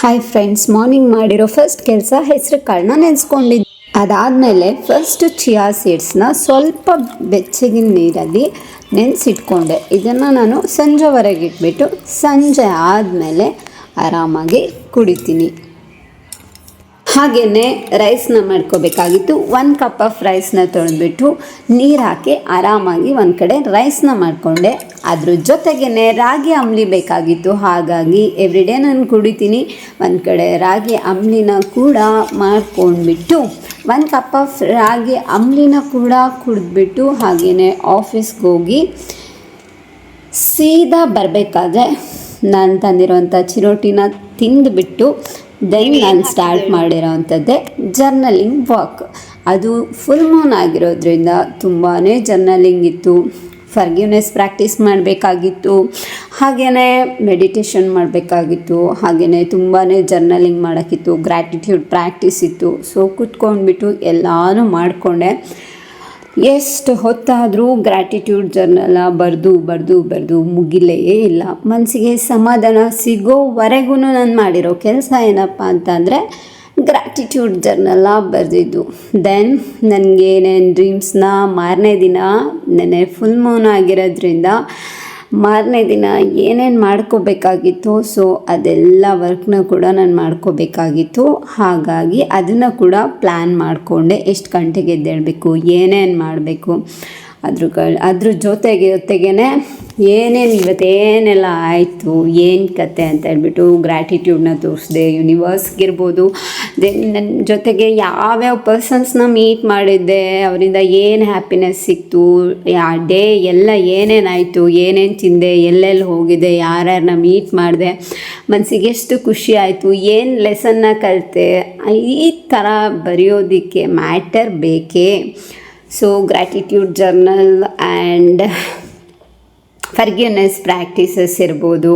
Hi friends, morning ಮಾಡಿರೋ first ಕೆಲಸ ಹೆಸರು ಕಾಳನ್ನ ನೆನೆಸ್ಕೊಂಡಿದ್ದೆ. ಅದಾದಮೇಲೆ ಫಸ್ಟ್ ಚಿಯಾ ಸೀಡ್ಸ್ನ ಸ್ವಲ್ಪ ಬೆಚ್ಚಗಿನ ನೀರಲ್ಲಿ ನೆನೆಸಿಟ್ಕೊಂಡೆ. ಇದನ್ನು ನಾನು ಸಂಜೆವರೆಗೆ ಇಟ್ಬಿಟ್ಟು ಸಂಜೆ ಆದಮೇಲೆ ಆರಾಮಾಗಿ ಕುಡಿತೀನಿ. ಹಾಗೆಯೇ ರೈಸ್ನ ಮಾಡ್ಕೋಬೇಕಾಗಿತ್ತು. 1 ಕಪ್ ಆಫ್ ರೈಸ್ನ ತೊಳೆದ್ಬಿಟ್ಟು ನೀರು ಹಾಕಿ ಆರಾಮಾಗಿ ಒಂದು ಕಡೆ ರೈಸ್ನ ಮಾಡಿಕೊಂಡೆ. ಅದ್ರ ಜೊತೆಗೇ ರಾಗಿ ಅಂಬಲಿ ಬೇಕಾಗಿತ್ತು, ಹಾಗಾಗಿ ಎವ್ರಿಡೇ ನಾನು ಕುಡಿತೀನಿ. ಒಂದು ಕಡೆ ರಾಗಿ ಅಂಬಲಿನ ಕೂಡ ಮಾಡ್ಕೊಂಡ್ಬಿಟ್ಟು 1 ಕಪ್ ಆಫ್ ರಾಗಿ ಅಂಬಲಿನ ಕೂಡ ಕುಡಿದ್ಬಿಟ್ಟು ಹಾಗೆಯೇ ಆಫೀಸ್ಗೆ ಹೋಗಿ ಸೀದಾ ಬರಬೇಕಾದ್ರೆ ನಾನು ತಂದಿರೋಂಥ ಚಿರೋಟಿನ ತಿಂದುಬಿಟ್ಟು ದೆನ್ ನಾನು ಸ್ಟಾರ್ಟ್ ಮಾಡಿರೋ ಅಂಥದ್ದೇ ಜರ್ನಲಿಂಗ್ ವಾಕ್. ಅದು ಫುಲ್ ಮೂನ್ ಆಗಿರೋದ್ರಿಂದ ತುಂಬಾ ಜರ್ನಲಿಂಗ್ ಇತ್ತು. ಫರ್ಗಿವ್ನೆಸ್ ಪ್ರಾಕ್ಟೀಸ್ ಮಾಡಬೇಕಾಗಿತ್ತು, ಹಾಗೆಯೇ ಮೆಡಿಟೇಷನ್ ಮಾಡಬೇಕಾಗಿತ್ತು, ಹಾಗೆಯೇ ತುಂಬಾ ಜರ್ನಲಿಂಗ್ ಮಾಡೋಕ್ಕಿತ್ತು, ಗ್ರ್ಯಾಟಿಟ್ಯೂಡ್ ಪ್ರಾಕ್ಟೀಸ್ ಇತ್ತು. ಸೊ ಕೂತ್ಕೊಂಡ್ಬಿಟ್ಟು ಎಲ್ಲನೂ ಮಾಡಿಕೊಂಡೆ. ಎಷ್ಟು ಹೊತ್ತಾದರೂ ಗ್ರ್ಯಾಟಿಟ್ಯೂಡ್ ಜರ್ನಲ ಬರೆದು ಮುಗಿಲೇ ಇಲ್ಲ. ಮನಸ್ಸಿಗೆ ಸಮಾಧಾನ ಸಿಗೋವರೆಗೂ ನಾನು ಮಾಡಿರೋ ಕೆಲಸ ಏನಪ್ಪ ಅಂತಂದರೆ ಗ್ರ್ಯಾಟಿಟ್ಯೂಡ್ ಜರ್ನಲ ಬರೆದಿದ್ದು. ದೆನ್ ನನಗೇನೇನು ಡ್ರೀಮ್ಸ್ನ ಮಾರನೇ ದಿನ ನೆನ್ನೆ ಫುಲ್ ಮೂನ್ ಆಗಿರೋದ್ರಿಂದ ಮಾರನೇ ದಿನ ಏನೇನು ಮಾಡ್ಕೋಬೇಕಾಗಿತ್ತು, ಸೊ ಅದೆಲ್ಲ ವರ್ಕ್ನ ಕೂಡ ನಾನು ಮಾಡ್ಕೋಬೇಕಾಗಿತ್ತು. ಹಾಗಾಗಿ ಅದನ್ನು ಕೂಡ ಪ್ಲ್ಯಾನ್ ಮಾಡಿಕೊಂಡೆ. ಎಷ್ಟು ಗಂಟೆಗೆ ಎದ್ದೇಳಬೇಕು, ಏನೇನು ಮಾಡಬೇಕು, ಅದ್ರ ಜೊತೆಗೇ ಏನೇನು ಇವತ್ತೇನೆಲ್ಲ ಆಯಿತು, ಏನು ಕತೆ ಅಂತ ಹೇಳ್ಬಿಟ್ಟು ಗ್ರ್ಯಾಟಿಟ್ಯೂಡ್ನ ತೋರಿಸಿದೆ. ಯೂನಿವರ್ಸ್ಗಿರ್ಬೋದು, ದೆನ್ ನನ್ನ ಜೊತೆಗೆ ಯಾವ್ಯಾವ ಪರ್ಸನ್ಸ್ನ ಮೀಟ್ ಮಾಡಿದ್ದೆ, ಅವರಿಂದ ಏನು ಹ್ಯಾಪಿನೆಸ್ ಸಿಕ್ತು, ಡೇ ಎಲ್ಲ ಏನೇನಾಯಿತು, ಏನೇನು ತಿಂದೆ, ಎಲ್ಲೆಲ್ಲಿ ಹೋಗಿದೆ, ಯಾರ್ಯಾರನ್ನ ಮೀಟ್ ಮಾಡಿದೆ, ಮನಸ್ಸಿಗೆ ಎಷ್ಟು ಖುಷಿ ಆಯಿತು, ಏನು ಲೆಸನ್ನ ಕಲಿತೆ, ಈ ಥರ ಬರೆಯೋದಕ್ಕೆ ಮ್ಯಾಟರ್ ಬೇಕೇ. So gratitude journal and forgiveness practices ಇರ್ಬೋದು.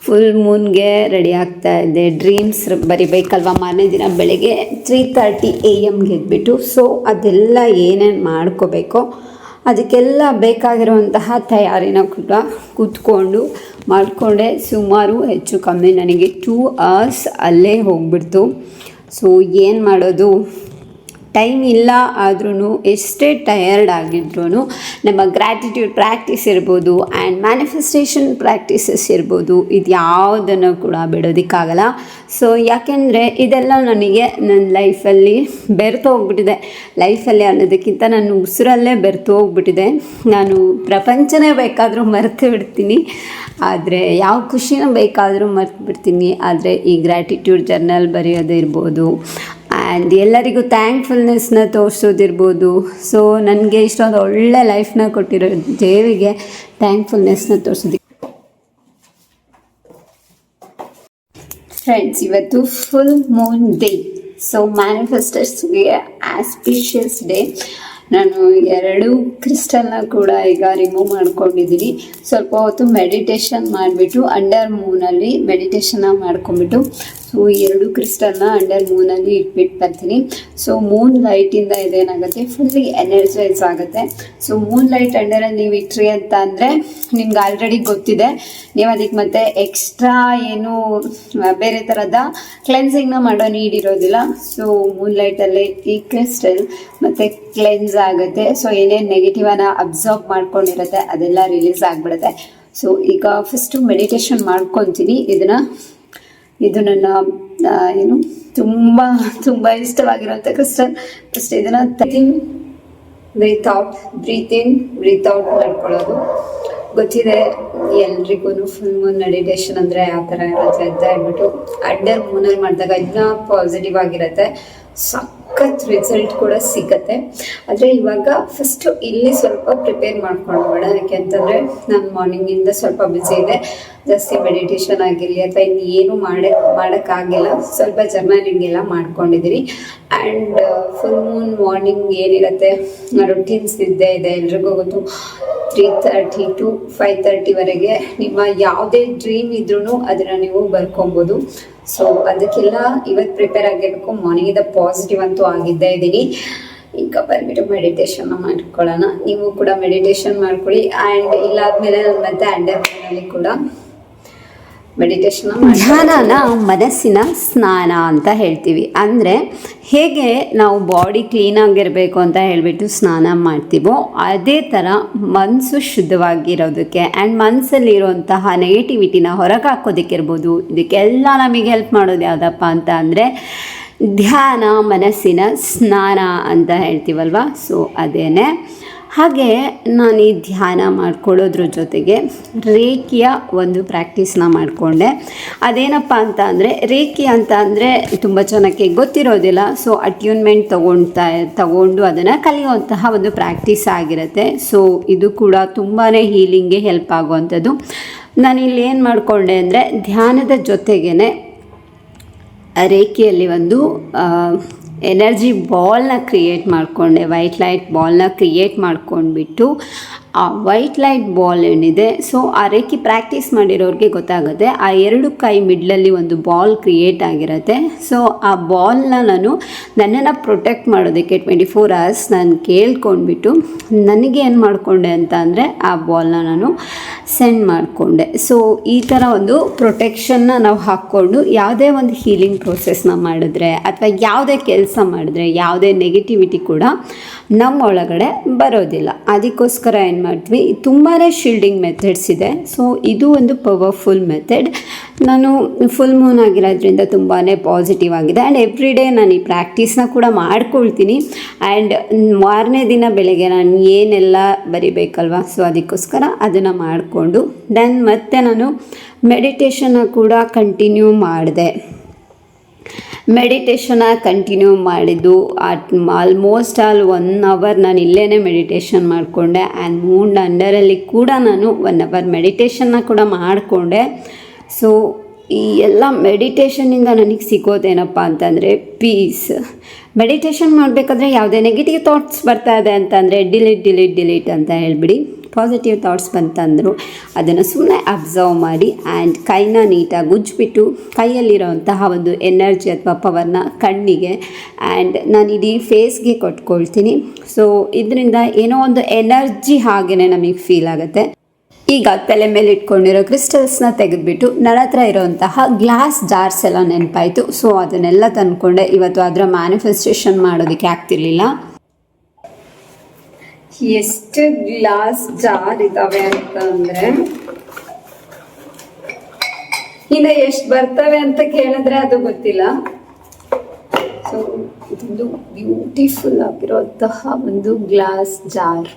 ಫುಲ್ ಮೂನ್ಗೆ ರೆಡಿ ಆಗ್ತಾ ಇದ್ದೆ. ಡ್ರೀಮ್ಸ್ ಬರಿಬೇಕಲ್ವ ಮಾರನೇ ದಿನ ಬೆಳಗ್ಗೆ 3:30 AM ಎದ್ಬಿಟ್ಟು. ಸೊ ಅದೆಲ್ಲ ಏನೇನು ಮಾಡ್ಕೋಬೇಕೋ ಅದಕ್ಕೆಲ್ಲ ಬೇಕಾಗಿರುವಂತಹ ತಯಾರಿನ ಕೂಡ ಕೂತ್ಕೊಂಡು ಮಾಡಿಕೊಂಡೆ. ಸುಮಾರು ಹೆಚ್ಚು ಕಮ್ಮಿ ನನಗೆ 2 hours ಅಲ್ಲೇ ಹೋಗ್ಬಿಡ್ತು. ಸೊ ಏನು ಮಾಡೋದು, ಟೈಮ್ ಇಲ್ಲ ಆದ್ರೂ ಎಷ್ಟೇ ಟಯರ್ಡ್ ಆಗಿದ್ರೂ ನಮ್ಮ ಗ್ರ್ಯಾಟಿಟ್ಯೂಡ್ ಪ್ರಾಕ್ಟೀಸ್ ಇರ್ಬೋದು ಆ್ಯಂಡ್ ಮ್ಯಾನಿಫೆಸ್ಟೇಷನ್ ಪ್ರಾಕ್ಟೀಸಸ್ ಇರ್ಬೋದು, ಇದು ಯಾವುದನ್ನು ಕೂಡ ಬಿಡೋದಕ್ಕಾಗಲ್ಲ. ಸೊ ಯಾಕೆಂದರೆ ಇದೆಲ್ಲ ನನಗೆ ನನ್ನ ಲೈಫಲ್ಲಿ ಬೆರೆತು ಹೋಗ್ಬಿಟ್ಟಿದೆ. ಲೈಫಲ್ಲಿ ಅನ್ನೋದಕ್ಕಿಂತ ನನ್ನ ಉಸಿರಲ್ಲೇ ಬೆರೆತು ಹೋಗ್ಬಿಟ್ಟಿದೆ. ನಾನು ಪ್ರಪಂಚನೇ ಬೇಕಾದರೂ ಮರೆತು ಬಿಡ್ತೀನಿ, ಆದರೆ ಯಾವ ಖುಷಿನ ಬೇಕಾದರೂ ಮರೆತು ಬಿಡ್ತೀನಿ. ಆದರೆ ಈ ಗ್ರ್ಯಾಟಿಟ್ಯೂಡ್ ಜರ್ನಲ್ ಬರೆಯೋದು ಇರ್ಬೋದು ಆ್ಯಂಡ್ ಎಲ್ಲರಿಗೂ ಥ್ಯಾಂಕ್ಫುಲ್ನೆಸ್ನ ತೋರಿಸೋದಿರ್ಬೋದು. ಸೊ ನನಗೆ ಇಷ್ಟೊಂದು ಒಳ್ಳೆ ಲೈಫ್ನ ಕೊಟ್ಟಿರೋ ದೇವಿಗೆ ಥ್ಯಾಂಕ್ಫುಲ್ನೆಸ್ನ ತೋರಿಸೋದಕ್ಕೆ. ಫ್ರೆಂಡ್ಸ್, ಇವತ್ತು ಫುಲ್ ಮೂನ್ ಡೇ. ಸೊ ಮ್ಯಾನಿಫೆಸ್ಟರ್ಸ್ಗೆ ಆಸ್ಪಿಷಿಯಸ್ ಡೇ. ನಾನು 2 ಕ್ರಿಸ್ಟಲ್ನ ಕೂಡ ಈಗ ರಿಮೂವ್ ಮಾಡ್ಕೊಂಡಿದ್ದೀನಿ. ಸ್ವಲ್ಪ ಹೊತ್ತು ಮೆಡಿಟೇಷನ್ ಮಾಡಿಬಿಟ್ಟು ಅಂಡರ್ ಮೂನಲ್ಲಿ ಮೆಡಿಟೇಷನ್ನ ಮಾಡ್ಕೊಂಬಿಟ್ಟು ಸೊ 2 ಕ್ರಿಸ್ಟಲ್ನ ಅಂಡರ್ ಮೂನಲ್ಲಿ ಇಟ್ಬಿಟ್ಟು ಬರ್ತೀನಿ. ಸೊ ಮೂನ್ ಲೈಟಿಂದ ಇದೇನಾಗುತ್ತೆ, ಫುಲ್ಲಿ ಎನರ್ಜೈಸ್ ಆಗುತ್ತೆ. ಸೊ ಮೂನ್ ಲೈಟ್ ಅಂಡರಲ್ಲಿ ನೀವು ಇಟ್ರಿ ಅಂತ ಅಂದರೆ ನಿಮ್ಗೆ ಆಲ್ರೆಡಿ ಗೊತ್ತಿದೆ, ನೀವು ಅದಕ್ಕೆ ಮತ್ತೆ ಎಕ್ಸ್ಟ್ರಾ ಏನು ಬೇರೆ ಥರದ ಕ್ಲೆನ್ಸಿಂಗ್ನ ಮಾಡೋ ನೀಡ್ ಇರೋದಿಲ್ಲ. ಸೊ ಮೂನ್ ಲೈಟಲ್ಲಿ ಈ ಕ್ರಿಸ್ಟಲ್ ಮತ್ತು ಕ್ಲೆನ್ಸ್ ಆಗುತ್ತೆ. ಸೊ ಏನೇನು ನೆಗೆಟಿವನ್ನ ಅಬ್ಸರ್ವ್ ಮಾಡ್ಕೊಂಡಿರುತ್ತೆ ಅದೆಲ್ಲ ರಿಲೀಸ್ ಆಗಿಬಿಡುತ್ತೆ. ಸೊ ಈಗ ಫಸ್ಟು ಮೆಡಿಟೇಷನ್ ಮಾಡ್ಕೊತೀನಿ. ಇದು ನನ್ನ ಏನು ತುಂಬ ಇಷ್ಟವಾಗಿರೋಂಥ ಕ್ರಿಸ್ಟಲ್. ಫಸ್ಟ್ ಇದನ್ನು ಬ್ರೀತ್ ಇನ್ ಬ್ರೀತ್ ಔಟ್ ಮಾಡ್ಕೊಳ್ಳೋದು. ಗೊತ್ತಿದೆ ಎಲ್ರಿಗೂ ಫುಲ್ ಮೂನ್ ಮೆಡಿಟೇಷನ್ ಅಂದರೆ ಆ ಥರ ಇರುತ್ತೆ ಅಂತ ಹೇಳ್ಬಿಟ್ಟು. ಅಂಡರ್ ಮೂನಲ್ಲಿ ಮಾಡಿದಾಗ ಇನ್ನೂ ಪಾಸಿಟಿವ್ ಆಗಿರುತ್ತೆ, ಸಖತ್ ರಿಸಲ್ಟ್ ಕೂಡ ಸಿಗುತ್ತೆ. ಆದರೆ ಇವಾಗ ಫಸ್ಟು ಇಲ್ಲಿ ಸ್ವಲ್ಪ ಪ್ರಿಪೇರ್ ಮಾಡ್ಕೊಳ್ಳೋಣ. ಯಾಕೆ ಅಂತಂದರೆ ನಾನು ಮಾರ್ನಿಂಗಿಂದ ಸ್ವಲ್ಪ ಬ್ಯುಸಿ ಇದೆ. ಜಾಸ್ತಿ ಮೆಡಿಟೇಷನ್ ಆಗಿರಲಿ ಅಥವಾ ಇನ್ನು ಏನು ಮಾಡೋಕ್ಕಾಗಿಲ್ಲ, ಸ್ವಲ್ಪ ಜರ್ನಲಿಂಗ್ ಎಲ್ಲ ಮಾಡ್ಕೊಂಡಿದ್ದೀರಿ. ಆ್ಯಂಡ್ ಫುಲ್ ಮೂನ್ ಮಾರ್ನಿಂಗ್ ಏನಿರುತ್ತೆ ರುಟೀನ್ಸ್ ಇದ್ದೇ ಇದೆ, ಎಲ್ರಿಗೂ ಗೊತ್ತು. 3:30 to 5:30ವರೆಗೆ ನಿಮ್ಮ ಯಾವುದೇ ಡ್ರೀಮ್ ಇದ್ರೂ ಅದನ್ನು ನೀವು ಬರ್ಕೊಬೋದು. ಸೊ ಅದಕ್ಕೆಲ್ಲ ಇವತ್ತು ಪ್ರಿಪೇರ್ ಆಗಿರಬೇಕು. ಮಾರ್ನಿಂಗಿಂದ ಪಾಸಿಟಿವ್ ಅಂತೂ ಆಗಿದ್ದೇ ಇದ್ದೀನಿ. ಈಗ ಬಂದ್ಬಿಟ್ಟು ಮೆಡಿಟೇಷನ್ನ ಮಾಡ್ಕೊಳ್ಳೋಣ. ನೀವು ಕೂಡ ಮೆಡಿಟೇಷನ್ ಮಾಡ್ಕೊಳ್ಳಿ. ಆ್ಯಂಡ್ ಇಲ್ಲಾದ್ಮೇಲೆ ನಾನು ಮತ್ತೆ ಅಂಡರ್ ಮೂನಲ್ಲಿ ಕೂಡ ಧ್ಯಾನನ ಮನಸ್ಸಿನ ಸ್ನಾನ ಅಂತ ಹೇಳ್ತೀವಿ. ಅಂದರೆ ಹೇಗೆ ನಾವು ಬಾಡಿ ಕ್ಲೀನಾಗಿರಬೇಕು ಅಂತ ಹೇಳಿಬಿಟ್ಟು ಸ್ನಾನ ಮಾಡ್ತೀವೋ ಅದೇ ಥರ ಮನಸ್ಸು ಶುದ್ಧವಾಗಿರೋದಕ್ಕೆ ಆ್ಯಂಡ್ ಮನಸ್ಸಲ್ಲಿರುವಂತಹ ನೆಗೆಟಿವಿಟಿನ ಹೊರಗೆ ಹಾಕೋದಕ್ಕಿರ್ಬೋದು. ಇದಕ್ಕೆಲ್ಲ ನಮಗೆ ಹೆಲ್ಪ್ ಮಾಡೋದು ಯಾವುದಪ್ಪ ಅಂತ ಅಂದರೆ ಧ್ಯಾನ, ಮನಸ್ಸಿನ ಸ್ನಾನ ಅಂತ ಹೇಳ್ತೀವಲ್ವ. ಸೊ ಅದೇನೆ. ಹಾಗೆ ನಾನು ಈ ಧ್ಯಾನ ಮಾಡ್ಕೊಳ್ಳೋದ್ರ ಜೊತೆಗೆ ರೇಖಿಯ ಒಂದು ಪ್ರಾಕ್ಟೀಸ್ನ ಮಾಡಿಕೊಂಡೆ. ಅದೇನಪ್ಪ ಅಂತ ಅಂದರೆ ರೇಖಿ ಅಂತ ಅಂದರೆ ತುಂಬ ಜನಕ್ಕೆ ಗೊತ್ತಿರೋದಿಲ್ಲ. ಸೊ ಅಟ್ಯೂನ್ಮೆಂಟ್ ತಗೊಂಡು ಅದನ್ನು ಕಲಿಯುವಂತಹ ಒಂದು ಪ್ರಾಕ್ಟೀಸ್ ಆಗಿರುತ್ತೆ. ಸೊ ಇದು ಕೂಡ ತುಂಬಾ ಹೀಲಿಂಗ್ಗೆ ಹೆಲ್ಪ್ ಆಗುವಂಥದ್ದು. ನಾನಿಲ್ಲಿ ಏನು ಮಾಡಿಕೊಂಡೆ ಅಂದರೆ ಧ್ಯಾನದ ಜೊತೆಗೇ ರೇಖೆಯಲ್ಲಿ ಒಂದು ಎನರ್ಜಿ ಬಾಲ್ನ ಕ್ರಿಯೇಟ್ ಮಾಡಿಕೊಂಡೆ. ವೈಟ್ ಲೈಟ್ ಬಾಲ್ನ ಕ್ರಿಯೇಟ್ ಮಾಡ್ಕೊಂಡ್ಬಿಟ್ಟು ಆ ವೈಟ್ ಲೈಟ್ ಬಾಲ್ ಏನಿದೆ, ಸೊ ಆ ರೇಖೆ ಪ್ರಾಕ್ಟೀಸ್ ಮಾಡಿರೋರಿಗೆ ಗೊತ್ತಾಗುತ್ತೆ. ಆ 2 ಕೈ ಮಿಡ್ಲಲ್ಲಿ ಒಂದು ಬಾಲ್ ಕ್ರಿಯೇಟ್ ಆಗಿರುತ್ತೆ. ಸೊ ಆ ಬಾಲ್ನ ನಾನು ನನ್ನನ್ನು ಪ್ರೊಟೆಕ್ಟ್ ಮಾಡೋದಕ್ಕೆ 24 hours ನಾನು ಕೇಳ್ಕೊಂಡ್ಬಿಟ್ಟು ನನಗೆ ಏನು ಮಾಡಿಕೊಂಡೆ ಅಂತ ಅಂದರೆ ಆ ಬಾಲ್ನ ನಾನು ಸೆಂಡ್ ಮಾಡಿಕೊಂಡೆ. ಸೊ ಈ ಥರ ಒಂದು ಪ್ರೊಟೆಕ್ಷನ್ನ ನಾವು ಹಾಕ್ಕೊಂಡು ಯಾವುದೇ ಒಂದು ಹೀಲಿಂಗ್ ಪ್ರೋಸೆಸ್ನ ಮಾಡಿದ್ರೆ ಅಥವಾ ಯಾವುದೇ ಕೆಲಸ ಮಾಡಿದ್ರೆ ಯಾವುದೇ ನೆಗೆಟಿವಿಟಿ ಕೂಡ ನಮ್ಮ ಒಳಗಡೆ ಬರೋದಿಲ್ಲ. ಅದಕ್ಕೋಸ್ಕರ ಏನು ಮಾಡ್ತೀವಿ, ತುಂಬಾ ಶೀಲ್ಡಿಂಗ್ ಮೆಥಡ್ಸ್ ಇದೆ. ಸೊ ಇದು ಒಂದು ಪವರ್ಫುಲ್ ಮೆಥಡ್. ನಾನು ಫುಲ್ ಮೂನ್ ಆಗಿರೋದ್ರಿಂದ ತುಂಬಾ ಪಾಸಿಟಿವ್ ಆಗಿದೆ. ಆ್ಯಂಡ್ ಎವ್ರಿ ಡೇ ನಾನು ಈ ಪ್ರಾಕ್ಟೀಸ್ನ ಕೂಡ ಮಾಡ್ಕೊಳ್ತೀನಿ. ಆ್ಯಂಡ್ ಮಾರನೇ ದಿನ ಬೆಳಗ್ಗೆ ನಾನು ಏನೆಲ್ಲ ಬರಿಬೇಕಲ್ವ, ಸೊ ಅದಕ್ಕೋಸ್ಕರ ಅದನ್ನು ಮಾಡಿಕೊಂಡು ದೆನ್ ಮತ್ತೆ ನಾನು ಮೆಡಿಟೇಷನ್ನ ಕೂಡ ಕಂಟಿನ್ಯೂ ಮಾಡಿದೆ. ಕಂಟಿನ್ಯೂ ಮಾಡಿದ್ದು ಆಲ್ಮೋಸ್ಟ್ 1 hour ನಾನು ಇಲ್ಲೇ ಮೆಡಿಟೇಷನ್ ಮಾಡಿಕೊಂಡೆ. ಆ್ಯಂಡ್ ಮೂನ್ ಅಂಡರಲ್ಲಿ ಕೂಡ ನಾನು 1 hour ಮೆಡಿಟೇಷನ್ನ ಕೂಡ ಮಾಡಿಕೊಂಡೆ. ಸೊ ಈ ಎಲ್ಲ ಮೆಡಿಟೇಷನ್ನಿಂದ ನನಗೆ ಸಿಗೋದೇನಪ್ಪ ಅಂತಂದರೆ ಪೀಸ್. ಮೆಡಿಟೇಷನ್ ಮಾಡಬೇಕಾದ್ರೆ ಯಾವುದೇ ನೆಗೆಟಿವ್ ಥಾಟ್ಸ್ ಬರ್ತಾ ಇದೆ ಅಂತಂದರೆ ಡಿಲೀಟ್ ಅಂತ ಹೇಳಿಬಿಡಿ. ಪಾಸಿಟಿವ್ ಥಾಟ್ಸ್ ಬಂತಂದರು ಅದನ್ನು ಸುಮ್ಮನೆ ಅಬ್ಸರ್ವ್ ಮಾಡಿ ಆ್ಯಂಡ್ ಕೈನ ನೀಟಾಗಿ ಉಜ್ಜಿಬಿಟ್ಟು ಕೈಯಲ್ಲಿರೋಂತಹ ಒಂದು ಎನರ್ಜಿ ಅಥವಾ ಪವರ್ನ ಕಣ್ಣಿಗೆ ಆ್ಯಂಡ್ ನಾನು ಇಡೀ ಫೇಸ್ಗೆ ಕೊಟ್ಕೊಳ್ತೀನಿ. ಸೊ ಇದರಿಂದ ಏನೋ ಒಂದು ಎನರ್ಜಿ ಹಾಗೆಯೇ ನಮಗೆ ಫೀಲ್ ಆಗುತ್ತೆ. ಈಗ ತಲೆ ಮೇಲೆ ಇಟ್ಕೊಂಡಿರೋ ಕ್ರಿಸ್ಟಲ್ಸ್ನ ತೆಗೆದುಬಿಟ್ಟು ನನ್ನ ಹತ್ರ ಇರೋಂತಹ ಗ್ಲಾಸ್ ಜಾರ್ಸ್ ಎಲ್ಲ ನೆನಪಾಯಿತು. ಸೊ ಅದನ್ನೆಲ್ಲ ತಂದ್ಕೊಂಡೆ. ಇವತ್ತು ಅದರ ಮ್ಯಾನಿಫೆಸ್ಟೇಷನ್ ಮಾಡೋದಕ್ಕೆ ಆಗ್ತಿರ್ಲಿಲ್ಲ. ಎಷ್ಟು ಗ್ಲಾಸ್ ಜಾರ್ ಇದಾವೆ ಅಂತಂದ್ರೆ ಇನ್ನು ಎಷ್ಟು ಬರ್ತವೆ ಅಂತ ಕೇಳಿದ್ರೆ ಅದು ಗೊತ್ತಿಲ್ಲ. ಸೊ ಇದೊಂದು ಬ್ಯೂಟಿಫುಲ್ ಆಗಿರುವಂತಹ ಒಂದು ಗ್ಲಾಸ್ ಜಾರ್.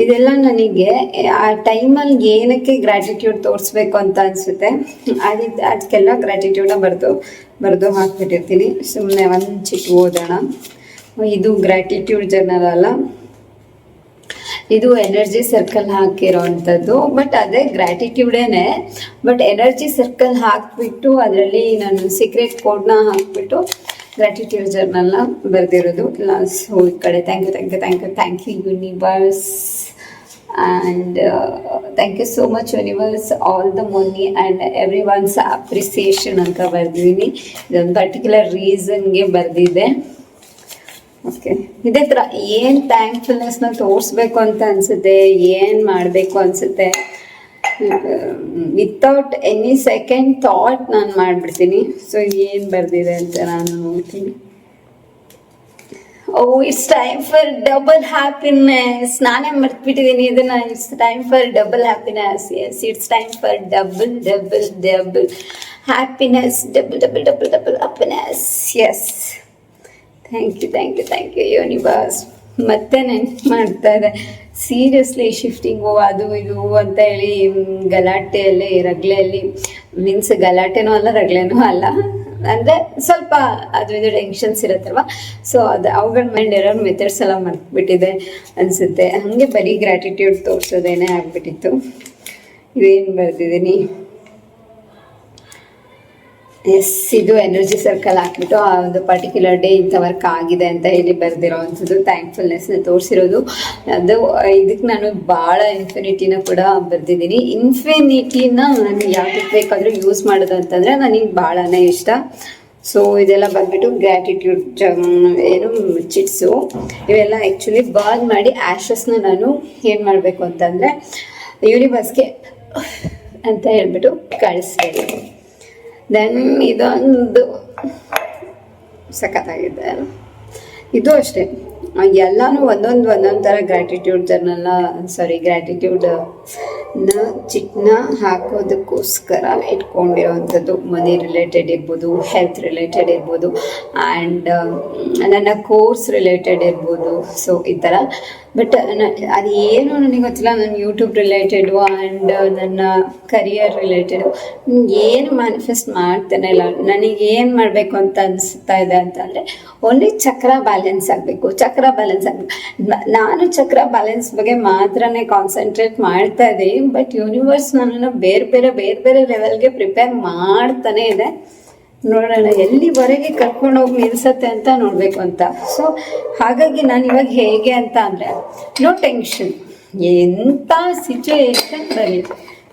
ಇದೆಲ್ಲ ನನಗೆ ಆ ಟೈಮಲ್ಲಿ ಏನಕ್ಕೆ ಗ್ರ್ಯಾಟಿಟ್ಯೂಡ್ ತೋರಿಸ್ಬೇಕು ಅಂತ ಅನಿಸುತ್ತೆ. ಅದಕ್ಕೆಲ್ಲ ಗ್ರ್ಯಾಟಿಟ್ಯೂಡ್ನ ಬರೆದು ಹಾಕ್ಬಿಟ್ಟಿರ್ತೀನಿ. ಸುಮ್ಮನೆ ಒಂದು ಚಿಟ್ಟು ಓದೋಣ. ಇದು ಗ್ರ್ಯಾಟಿಟ್ಯೂಡ್ ಜರ್ನಲ್ ಅಲ್ಲ, ಇದು ಎನರ್ಜಿ ಸರ್ಕಲ್ ಹಾಕಿರೋ ಅಂಥದ್ದು. ಬಟ್ ಅದೇ ಗ್ರ್ಯಾಟಿಟ್ಯೂಡೇನೆ, ಬಟ್ ಎನರ್ಜಿ ಸರ್ಕಲ್ ಹಾಕಿಬಿಟ್ಟು ಅದರಲ್ಲಿ ನಾನು ಸೀಕ್ರೆಟ್ ಕೋಡ್ನ ಹಾಕಿಬಿಟ್ಟು ಗ್ರ್ಯಾಟಿಟ್ಯೂಡ್ ಜರ್ನಲ್ನ ಬರೆದಿರೋದು. ಸೊ ಈ ಕಡೆ thank you universe and thank you so much universe, all the money and everyone's appreciation ಅಂತ ಬರೆದಿದ್ದೀನಿ. ಇದೊಂದು ಪರ್ಟಿಕ್ಯುಲರ್ ರೀಸನ್ಗೆ ಬರೆದಿದ್ದೆ. ಓಕೆ, ಇದೇ ಥರ ಏನು ಥ್ಯಾಂಕ್ಫುಲ್ನೆಸ್ನ ತೋರಿಸ್ಬೇಕು ಅಂತ ಅನಿಸುತ್ತೆ, ಏನು ಮಾಡಬೇಕು ಅನಿಸುತ್ತೆ, ವಿತೌಟ್ ಎನಿ ಸೆಕೆಂಡ್ ಥಾಟ್ ನಾನು ಮಾಡಿಬಿಡ್ತೀನಿ. ಸೊ ಏನು ಬರೆದಿದೆ ಅಂತ ನಾನು ನೋಡ್ತೀನಿ. Oh, it's time for double happiness. ನಾನೇ ಮರ್ತ್ಬಿಟ್ಟಿದ್ದೀನಿ ಇದನ್ನ. It's time for double happiness. Yes, it's time for double happiness. Double happiness. Yes, thank you universe. ಮತ್ತೆ ನೆನ್ಪು ಮಾಡ್ತಾ ಇದೆ ಸೀರಿಯಸ್ಲಿ. ಶಿಫ್ಟಿಂಗು ಅದು ಇದು ಅಂತ ಹೇಳಿ ಗಲಾಟೆಯಲ್ಲಿ ರಗ್ಲೆಯಲ್ಲಿ, ಮೀನ್ಸ್ ಗಲಾಟೆನೂ ಅಲ್ಲ ರಗ್ಲೆನೂ ಅಲ್ಲ, ಅಂದರೆ ಸ್ವಲ್ಪ ಅದು ಇದು ಟೆನ್ಷನ್ಸ್ ಇರುತ್ತಲ್ವ. ಸೊ ಅದು ಅವುಗಳ ಮೈಂಡ್ ಇರೋ ಮೆಥಡ್ಸ್ ಎಲ್ಲ ಮರ್ತ್ಬಿಟ್ಟಿದೆ ಅನಿಸುತ್ತೆ. ಹಾಗೆ ಬರೀ ಗ್ರ್ಯಾಟಿಟ್ಯೂಡ್ ತೋರಿಸೋದೇನೆ ಆಗಿಬಿಟ್ಟಿತ್ತು. ಇದೇನು ಬರೆದಿದ್ದೀನಿ, ಎಸ್, ಇದು ಎನರ್ಜಿ ಸರ್ಕಲ್ ಹಾಕ್ಬಿಟ್ಟು ಆ ಒಂದು ಪರ್ಟಿಕ್ಯುಲರ್ ಡೇ ಇಂಥ ವರ್ಕ್ ಆಗಿದೆ ಅಂತ ಹೇಳಿ ಬರೆದಿರೋ ಅಂಥದ್ದು ಥ್ಯಾಂಕ್ಫುಲ್ನೆಸ್ನ ತೋರಿಸಿರೋದು. ಅದು ಇದಕ್ಕೆ ನಾನು ಭಾಳ ಇನ್ಫಿನಿಟಿನ ಕೂಡ ಬರೆದಿದ್ದೀನಿ. ಇನ್ಫಿನಿಟಿನ ನಾನು ಯಾವ್ದಕ್ಕೆ ಬೇಕಾದರೂ ಯೂಸ್ ಮಾಡೋದು ಅಂತಂದರೆ ನನಗೆ ಭಾಳನೇ ಇಷ್ಟ. ಸೊ ಇದೆಲ್ಲ ಬಂದ್ಬಿಟ್ಟು ಗ್ರ್ಯಾಟಿಟ್ಯೂಡ್ ಏನು ಚಿಟ್ಸು. ಇವೆಲ್ಲ ಆ್ಯಕ್ಚುಲಿ ಬರ್ನ್ ಮಾಡಿ ಆ್ಯಶಸ್ನ ನಾನು ಏನು ಮಾಡಬೇಕು ಅಂತಂದರೆ ಯೂನಿವರ್ಸ್ಗೆ ಅಂತ ಹೇಳ್ಬಿಟ್ಟು ಕಳಿಸ್ಬೇಕು. ದೆನ್ ಇದೊಂದು ಸಖತ್ತಾಗಿದೆ. ಇದು ಅಷ್ಟೇ, ಎಲ್ಲನೂ ಒಂದೊಂದು ಥರ ಗ್ರ್ಯಾಟಿಟ್ಯೂಡ್ ಚಿಟ್ನ ಹಾಕೋದಕ್ಕೋಸ್ಕರ ಇಟ್ಕೊಂಡಿರೋವಂಥದ್ದು. ಮನಿ ರಿಲೇಟೆಡ್ ಇರ್ಬೋದು, ಹೆಲ್ತ್ ರಿಲೇಟೆಡ್ ಇರ್ಬೋದು, ಆ್ಯಂಡ್ ನನ್ನ ಕೋರ್ಸ್ ರಿಲೇಟೆಡ್ ಇರ್ಬೋದು. ಸೊ ಈ ಥರ. ಬಟ್ ಅದು ಏನು ನನಗೆ ಗೊತ್ತಿಲ್ಲ. ನನ್ನ ಯೂಟ್ಯೂಬ್ ರಿಲೇಟೆಡು ಆ್ಯಂಡ್ ನನ್ನ ಕರಿಯರ್ ರಿಲೇಟೆಡು ಏನು ಮ್ಯಾನಿಫೆಸ್ಟ್ ಮಾಡ್ತಾನೆ ಇಲ್ಲ. ನನಗೆ ಏನು ಮಾಡಬೇಕು ಅಂತ ಅನಿಸ್ತಾ ಇದೆ ಅಂತಂದರೆ ಓನ್ಲಿ ಚಕ್ರ ಬ್ಯಾಲೆನ್ಸ್ ಆಗಬೇಕು. ನಾನು ಚಕ್ರ ಬ್ಯಾಲೆನ್ಸ್ ಬಗ್ಗೆ ಮಾತ್ರನೇ ಕಾನ್ಸಂಟ್ರೇಟ್ ಮಾಡ್ತಾ ಇದ್ದೀನಿ. ಬಟ್ ಯೂನಿವರ್ಸ್ ನನ್ನನ್ನು ಬೇರೆ ಬೇರೆ ಲೆವೆಲ್ಗೆ ಪ್ರಿಪೇರ್ ಮಾಡ್ತಾನೆ ಇದೆ. ನೋಡೋಣ ಎಲ್ಲಿವರೆಗೆ ಕರ್ಕೊಂಡೋಗಿ ನಿಲ್ಸತ್ತೆ ಅಂತ ನೋಡಬೇಕು ಅಂತ. ಸೊ ಹಾಗಾಗಿ ನಾನು ಇವಾಗ ಹೇಗೆ ಅಂತ ಅಂದರೆ, ನೋ ಟೆನ್ಷನ್, ಎಂಥ ಸಿಚುವೇಶನ್ ಬರಲಿ.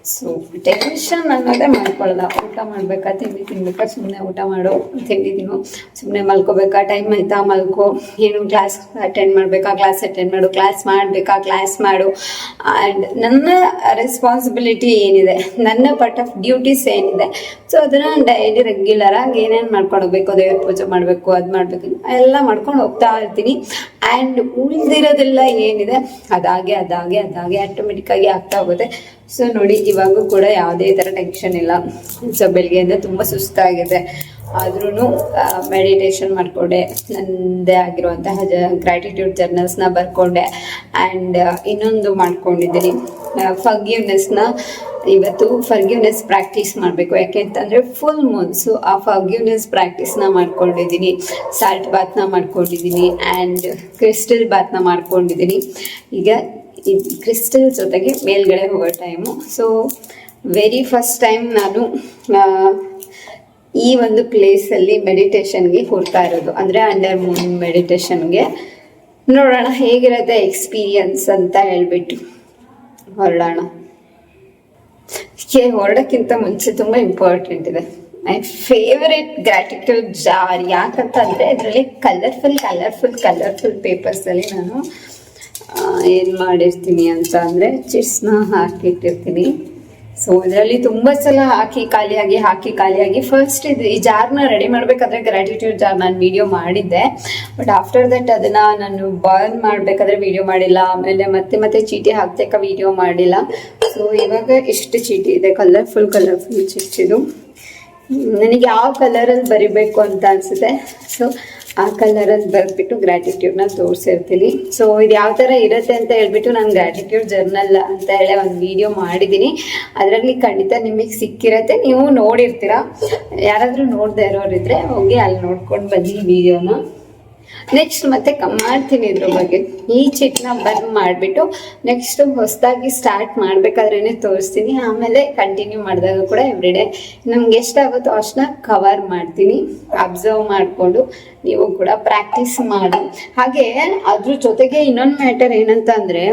ಸೊ ಟೆನ್ಷನ್ ಅನ್ನೋದೇ ಮಾಡ್ಕೊಳ್ಳಲ್ಲ. ಊಟ ಮಾಡಬೇಕಾ, ತಿಂಡಿ ತಿನ್ಬೇಕಾ, ಸುಮ್ಮನೆ ಊಟ ಮಾಡೋ, ತಿಂಡಿ ತಿನ್ನು, ಸುಮ್ಮನೆ ಮಲ್ಕೋಬೇಕಾ, ಟೈಮ್ ಆಯಿತಾ ಮಲ್ಕೋ, ಏನು ಕ್ಲಾಸ್ ಅಟೆಂಡ್ ಮಾಡಬೇಕಾ, ಕ್ಲಾಸ್ ಅಟೆಂಡ್ ಮಾಡು, ಕ್ಲಾಸ್ ಮಾಡಬೇಕಾ, ಕ್ಲಾಸ್ ಮಾಡು. ಆ್ಯಂಡ್ ನನ್ನ ರೆಸ್ಪಾನ್ಸಿಬಿಲಿಟಿ ಏನಿದೆ, ನನ್ನ ಪಾರ್ಟ್ ಆಫ್ ಡ್ಯೂಟೀಸ್ ಏನಿದೆ, ಸೊ ಅದನ್ನು ಡೈಲಿ ರೆಗ್ಯುಲರಾಗಿ ಏನೇನು ಮಾಡ್ಕೊಂಡು ಹೋಗ್ಬೇಕು, ದೇವ್ರ ಪೂಜೆ ಮಾಡಬೇಕು, ಅದು ಮಾಡಬೇಕು, ಎಲ್ಲ ಮಾಡ್ಕೊಂಡು ಹೋಗ್ತಾ ಇರ್ತೀನಿ. ಆ್ಯಂಡ್ ಉಳಿದಿರೋದೆಲ್ಲ ಏನಿದೆ ಅದಾಗೆ ಆಟೋಮೆಟಿಕ್ಕಾಗಿ ಆಗ್ತಾ ಹೋಗುತ್ತೆ. ಸೊ ನೋಡಿ, ಇವಾಗೂ ಕೂಡ ಯಾವುದೇ ಥರ ಟೆನ್ಷನ್ ಇಲ್ಲ. ಸೊ ಬೆಳಗ್ಗೆಯಿಂದ ತುಂಬ ಸುಸ್ತಾಗಿದೆ, ಆದ್ರೂ ಮೆಡಿಟೇಷನ್ ಮಾಡಿಕೊಂಡೆ, ನನ್ನದೇ ಆಗಿರುವಂತಹ ಗ್ರ್ಯಾಟಿಟ್ಯೂಡ್ ಜರ್ನಲ್ಸ್ನ ಬರ್ಕೊಂಡೆ. ಆ್ಯಂಡ್ ಇನ್ನೊಂದು ಮಾಡ್ಕೊಂಡಿದ್ದೀನಿ, ಫರ್ಗಿವ್ನೆಸ್ನ. ಇವತ್ತು ಫರ್ಗಿವ್ನೆಸ್ ಪ್ರಾಕ್ಟೀಸ್ ಮಾಡಬೇಕು. ಯಾಕೆ ಅಂತಂದರೆ ಫುಲ್ ಮೂನ್. ಸೊ ಆ ಫರ್ಗಿವ್ನೆಸ್ ಪ್ರಾಕ್ಟೀಸ್ನ ಮಾಡ್ಕೊಂಡಿದ್ದೀನಿ. ಸಾಲ್ಟ್ ಬಾತ್ನ ಮಾಡ್ಕೊಂಡಿದ್ದೀನಿ ಆ್ಯಂಡ್ ಕ್ರಿಸ್ಟಲ್ ಬಾತ್ನ ಮಾಡ್ಕೊಂಡಿದ್ದೀನಿ. ಈಗ ಈ ಕ್ರಿಸ್ಟಲ್ ಜೊತೆಗೆ ಮೇಲ್ಗಡೆ ಹೋಗೋ time. So very first time ನಾನು ಈ ಒಂದು ಪ್ಲೇಸಲ್ಲಿ ಮೆಡಿಟೇಷನ್ಗೆ ಹೋಗ್ತಾ ಇರೋದು, ಅಂದರೆ ಅಂಡರ್ ಮೂನ್ ಮೆಡಿಟೇಷನ್ಗೆ. ನೋಡೋಣ ಹೇಗಿರುತ್ತೆ ಎಕ್ಸ್ಪೀರಿಯನ್ಸ್ ಅಂತ ಹೇಳ್ಬಿಟ್ಟು ಹೊರಡೋಣ. ಹೊರಡೋಕ್ಕಿಂತ ಮುಂಚೆ ತುಂಬ ಇಂಪಾರ್ಟೆಂಟ್ ಇದೆ, ಮೈ ಫೇವರೇಟ್ ಗ್ರ್ಯಾಟಿಟ್ಯೂಡ್ ಜಾರ್. ಯಾಕಂತಂದರೆ ಇದರಲ್ಲಿ ಕಲರ್ಫುಲ್ ಪೇಪರ್ಸಲ್ಲಿ ನಾನು ಏನು ಮಾಡಿರ್ತೀನಿ ಅಂತ ಅಂದರೆ ಚಿಟ್ಸ್ನ ಹಾಕಿಟ್ಟಿರ್ತೀನಿ. ಸೊ ಇದರಲ್ಲಿ ತುಂಬ ಸಲ ಹಾಕಿ ಖಾಲಿಯಾಗಿ ಫಸ್ಟ್ ಈ ಜಾರ್ನ ರೆಡಿ ಮಾಡಬೇಕಾದ್ರೆ ಗ್ರ್ಯಾಟಿಟ್ಯೂಡ್ ಜಾರ್ ನಾನು ವಿಡಿಯೋ ಮಾಡಿದ್ದೆ. ಬಟ್ ಆಫ್ಟರ್ ದಟ್ ಅದನ್ನು ನಾನು ಬರ್ನ್ ಮಾಡಬೇಕಾದ್ರೆ ವಿಡಿಯೋ ಮಾಡಿಲ್ಲ. ಆಮೇಲೆ ಮತ್ತೆ ಚೀಟಿ ಹಾಕ್ತಕ್ಕ ವಿಡಿಯೋ ಮಾಡಿಲ್ಲ. ಸೊ ಇವಾಗ ಇಷ್ಟು ಚೀಟಿ ಇದೆ, ಕಲರ್ಫುಲ್ ಚಿಟ್ಟಿದು. ನನಗೆ ಯಾವ ಕಲರಲ್ಲಿ ಬರಿಬೇಕು ಅಂತ ಅನಿಸುತ್ತೆ, ಸೊ ಆ ಕಲರಲ್ಲಿ ಬರೆದ್ಬಿಟ್ಟು ಗ್ರ್ಯಾಟಿಟ್ಯೂಡ್ನ ತೋರಿಸಿರ್ತೀನಿ. ಸೊ ಇದು ಯಾವ ಥರ ಇರುತ್ತೆ ಅಂತ ಹೇಳ್ಬಿಟ್ಟು ನಾನು ಗ್ರ್ಯಾಟಿಟ್ಯೂಡ್ ಜರ್ನಲ್ ಅಂತ ಹೇಳಿ ಒಂದು ವಿಡಿಯೋ ಮಾಡಿದ್ದೀನಿ. ಅದರಲ್ಲಿ ಖಂಡಿತ ನಿಮಗೆ ಸಿಕ್ಕಿರತ್ತೆ, ನೀವು ನೋಡಿರ್ತೀರ. ಯಾರಾದರೂ ನೋಡದೆ ಇರೋರಿದ್ರೆ ಹೋಗಿ ಅಲ್ಲಿ ನೋಡ್ಕೊಂಡು ಬನ್ನಿ ವಿಡಿಯೋನ. ನೆಕ್ಸ್ಟ್ ಮತ್ತೆ ಮಾಡ್ತೀನಿ ಇದ್ರ ಬಗ್ಗೆ. ಈ ಚಿಟ್ನ ಬರ್ನ್ ಮಾಡಿಬಿಟ್ಟು ನೆಕ್ಸ್ಟ್ ಹೊಸದಾಗಿ ಸ್ಟಾರ್ಟ್ ಮಾಡಬೇಕಾದ್ರೇ ತೋರಿಸ್ತೀನಿ. ಆಮೇಲೆ ಕಂಟಿನ್ಯೂ ಮಾಡಿದಾಗ ಕೂಡ ಎವ್ರಿಡೇ ನಮ್ಗೆ ಎಷ್ಟಾಗುತ್ತೋ ಅಷ್ಟನ್ನ ಕವರ್ ಮಾಡ್ತೀನಿ. ಅಬ್ಸರ್ವ್ ಮಾಡಿಕೊಂಡು ನೀವು ಕೂಡ ಪ್ರಾಕ್ಟೀಸ್ ಮಾಡಿ. ಹಾಗೆ ಅದ್ರ ಜೊತೆಗೆ ಇನ್ನೊಂದು ಮ್ಯಾಟರ್ ಏನಂತ ಅಂದರೆ,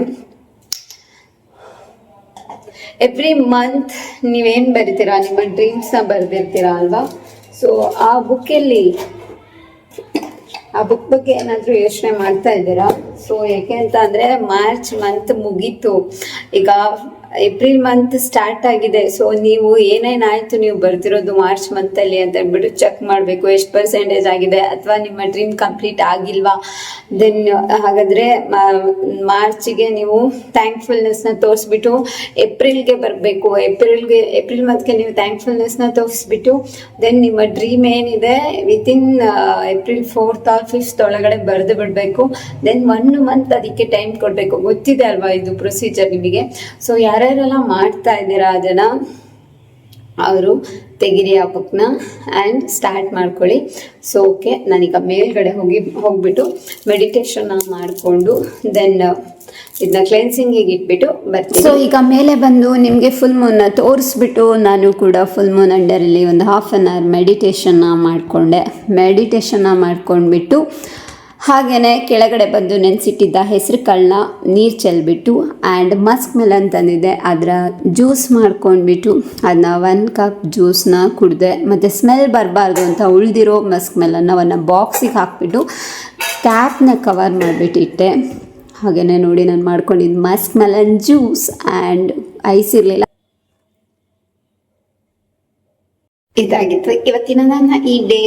ಎವ್ರಿ ಮಂತ್ ನೀವೇನು ಬರಿತೀರಾ, ನಿಮ್ಮ ಡ್ರೀಮ್ಸ್ನ ಬರೆದಿರ್ತೀರಾ ಅಲ್ವಾ. ಸೊ ಆ ಬುಕ್ ಬಗ್ಗೆ ಏನಾದರೂ ಯೋಚನೆ ಮಾಡ್ತಾ ಇದ್ದೀರಾ? ಸೊ ಯಾಕೆ ಅಂತ ಅಂದರೆ ಮಾರ್ಚ್ ಮಂತ್ ಮುಗೀತು, ಈಗ ಏಪ್ರಿಲ್ ಮಂತ್ ಸ್ಟಾರ್ಟ್ ಆಗಿದೆ. ಸೊ ನೀವು ಏನೇನಾಯಿತು ನೀವು ಬರ್ತಿರೋದು ಮಾರ್ಚ್ ಮಂತಲ್ಲಿ ಅಂತ ಹೇಳ್ಬಿಟ್ಟು ಚೆಕ್ ಮಾಡಬೇಕು. ಎಷ್ಟು ಪರ್ಸೆಂಟೇಜ್ ಆಗಿದೆ, ಅಥವಾ ನಿಮ್ಮ ಡ್ರೀಮ್ ಕಂಪ್ಲೀಟ್ ಆಗಿಲ್ವಾ. ದೆನ್ ಹಾಗಾದರೆ ಮಾರ್ಚಿಗೆ ನೀವು ಥ್ಯಾಂಕ್ಫುಲ್ನೆಸ್ನ ತೋರಿಸ್ಬಿಟ್ಟು ಏಪ್ರಿಲ್ಗೆ ಬರಬೇಕು. ಏಪ್ರಿಲ್ ಮಂತ್ಗೆ ನೀವು ಥ್ಯಾಂಕ್ಫುಲ್ನೆಸ್ನ ತೋರಿಸ್ಬಿಟ್ಟು ದೆನ್ ನಿಮ್ಮ ಡ್ರೀಮ್ ಏನಿದೆ within April 4th or 5th ಒಳಗಡೆ ಬರೆದು ಬಿಡಬೇಕು. ದೆನ್ 1 ಮಂತ್ ಅದಕ್ಕೆ ಟೈಮ್ ಕೊಡಬೇಕು. ಗೊತ್ತಿದೆ ಅಲ್ವಾ ಇದು ಪ್ರೊಸೀಜರ್ ನಿಮಗೆ. ಸೊ ಯಾರ್ಯಾರೆಲ್ಲ ಮಾಡ್ತಾ ಇದ್ದೀರಾ ಅದನ್ನು ಅವರು ತೆಗಿರಿ ಆ ಬುಕ್ನ ಆ್ಯಂಡ್ ಸ್ಟಾರ್ಟ್ ಮಾಡ್ಕೊಳ್ಳಿ. ಸೊ ಓಕೆ, ನಾನೀಗ ಮೇಲ್ಗಡೆ ಹೋಗ್ಬಿಟ್ಟು ಮೆಡಿಟೇಷನ್ನ ಮಾಡಿಕೊಂಡು ದೆನ್ ಇದನ್ನ ಕ್ಲೆನ್ಸಿಂಗಿಗೆ ಇಟ್ಬಿಟ್ಟು ಬರ್ತೀನಿ. ಸೊ ಈಗ ಮೇಲೆ ಬಂದು ನಿಮಗೆ ಫುಲ್ ಮೂನ್ನ ತೋರಿಸ್ಬಿಟ್ಟು ನಾನು ಕೂಡ ಫುಲ್ ಮೂನ್ ಅಂಡರಲ್ಲಿ ಒಂದು ½ hour ಮೆಡಿಟೇಷನ್ನ ಮಾಡ್ಕೊಂಡ್ಬಿಟ್ಟು ಹಾಗೆಯೇ ಕೆಳಗಡೆ ಬಂದು ನೆನೆಸಿಟ್ಟಿದ್ದ ಹೆಸರು ಕಾಳನ್ನ ನೀರು ಚೆಲ್ಬಿಟ್ಟು ಆ್ಯಂಡ್ ಮಸ್ಕ್ ಮೆಲನ್ ತಂದಿದ್ದೆ, ಅದರ ಜ್ಯೂಸ್ ಮಾಡ್ಕೊಂಡ್ಬಿಟ್ಟು ಅದನ್ನ 1 cup ಜ್ಯೂಸನ್ನ ಕುಡಿದೆ. ಮತ್ತು ಸ್ಮೆಲ್ ಬರಬಾರ್ದು ಅಂತ ಉಳಿದಿರೋ ಮಸ್ಕ್ ಮೆಲನ್ನ ಒಂದು ಬಾಕ್ಸಿಗೆ ಹಾಕ್ಬಿಟ್ಟು ಕ್ಯಾಪ್ನ ಕವರ್ ಮಾಡಿಬಿಟ್ಟಿಟ್ಟೆ. ಹಾಗೆಯೇ ನೋಡಿ ನಾನು ಮಾಡ್ಕೊಂಡಿದ್ದು musk melon juice and ice ಇರಲಿಲ್ಲ. ಇದಾಗಿತ್ತು ಇವತ್ತಿನ ನನ್ನ ಈ ಡೇ.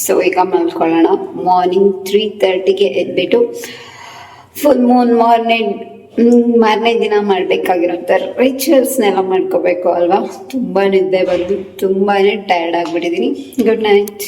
ಸೊ ಈಗ ಮಲ್ಕೊಳ್ಳೋಣ. ಮಾರ್ನಿಂಗ್ 3:30ಗೆ ಎದ್ಬಿಟ್ಟು ಫುಲ್ ಮೂನ್ ಮಾರನೇ ದಿನ ಮಾಡಬೇಕಾಗಿರೋಂಥ ರಿಚುವಲ್ಸ್ನೆಲ್ಲ ಮಾಡ್ಕೋಬೇಕು ಅಲ್ವಾ. ತುಂಬ ನಿದ್ದೆ ಬಂದು ತುಂಬಾ ಟಯರ್ಡ್ ಆಗಿಬಿಟ್ಟಿದ್ದೀನಿ. Good night.